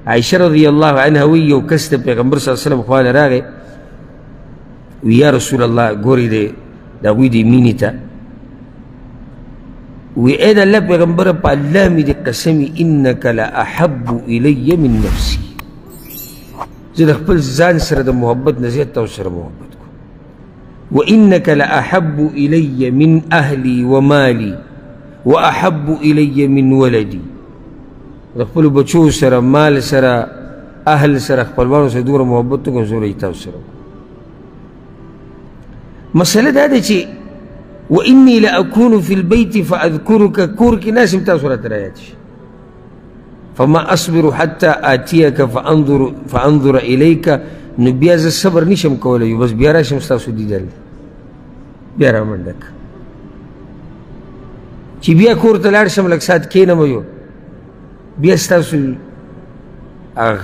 عائشة رضي الله عنها وی یو کس د پیغمبر صلی الله علیه وسلم خواله راغی وی یا رسول الله ګورې د هغوی د مینې ته وی اے د الله پیغمبره په الله مې د قسمي انک لاحب الی من نفسي زه د خپل ځان سره د محبت نه زیات تاسو سره محبت کوم وانک لاحب الی من اهلی ومالی واحب الی من ولدي د خپلو بچو سره مال سره اهل سره خپلوانو سره دومره محبت کوم زه تاسو سره مسله دا ده چې وإني لأكون في البيت فأذكرك كورك ناس متى سورة الآيات فما أصبر حتى آتيك فأنظر إليك نبياز الصبر نشم كولي بس بيارا شمستاسو دي دل بيارا من لك چی بیا کور تلار شم لک سات کینم یو بیا ستاسو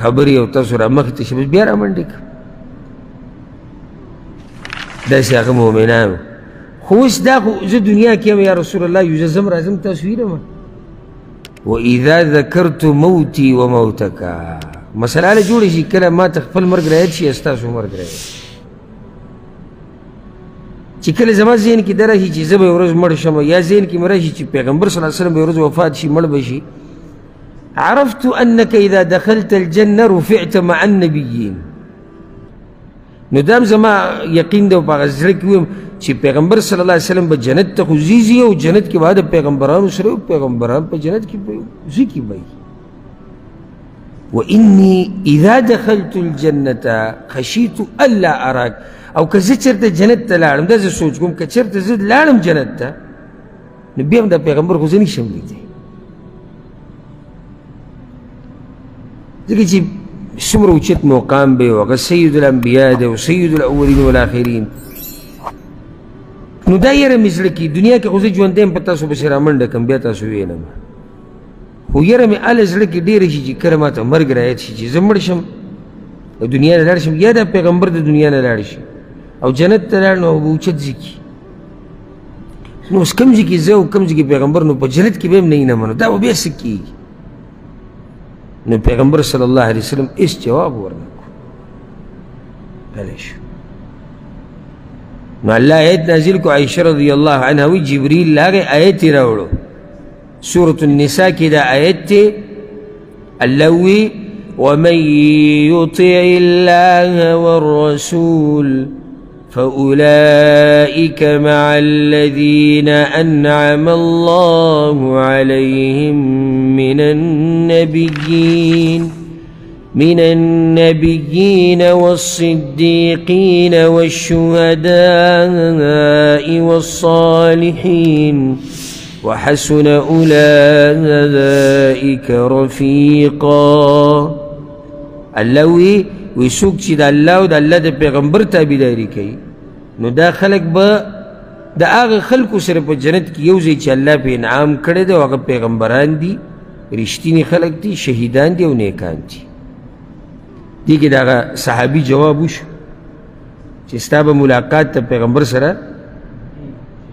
خبری او تاسو را مخ ته بس بیا را منډک داسې هغه مؤمنانو خو اوس دا خو زه دنیا کې یم یا رسول الله یو زه ځم راځم تاسو وینم واذا ذکرت موتی و موتک مسله هله جوړه شي کله ما ته خپل مرګ رایاد شي ستاسو مرګ رایاد چې کله زما ذهن کې دا راشي چې زه به یو ورځ مړ شم یا ذهن کې مې راشي چې پیغمبر صلی الله علیه وسلم به یو ورځ وفات شي مړ به شي عرفت انك اذا دخلت الجنه رفعت مع النبيين نو دام زما یقین دی او په زړه کې ویم چې پیغمبر صلی الله علیه وسلم به جنت ته خو ځي او جنت کې به د پیغمبرانو سره پیغمبران په جنت کې به ځي کې به واني اذا دخلت الجنه خشيت الا اراك او که زه چېرته جنت ته لاړم دا زه سوچ کوم که چېرته زه لاړم جنت ته نو بیا هم د پیغمبر خو زه نشم لیدی ځکه چې څومره اوچت مقام به و هغه سید الانبیا دی او سید الاولین والآخرین نو دا یره مې زړه کې دنیا کې خو زه ژوندی یم په تاسو پسې رامنډه کړم بیا تاسو وینم خو یره مې هله زړه کې ډېره شي چې کله ماته مرګ رایاد شي چې زه مړ شم او دنیا نه لاړ شم یا دا پیغمبر د دنیا نه لاړ شي او جنت ته لاړ نو به اوچت ځای کې نو اوس کوم ځای کې زه او کوم ځای کې پیغمبر نو په جنت کې به هم نه وینم نو دا به بیا څه کېږي نو پیغمبر صلی الله علیه وسلم اس جواب ورنکو بلی شو نو اللہ آیت نازل کو عائشہ رضی اللہ عنہ وی جبریل لاغے آیت راوڑو سورة النساء کی دا آیت تے اللہ وی ومن يطع الله والرسول فأولئك مع الذين أنعم الله عليهم من النبيين والصديقين والشهداء والصالحين وحسن أولئك رفيقا اللوي ويسوق چې د الله او د الله د پیغمبر تابعداري کوي نو دا خلک به د هغه خلکو سره په جنت کې یو ځای چې الله په انعام کړی دی او هغه پیغمبران دي رښتیني خلک دي شهیدان دي او نیکان دي دې کې د هغه صحابي جواب وشو چې ستا به ملاقات د پیغمبر سره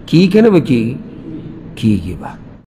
کیږي که نه به کیږي کیږي به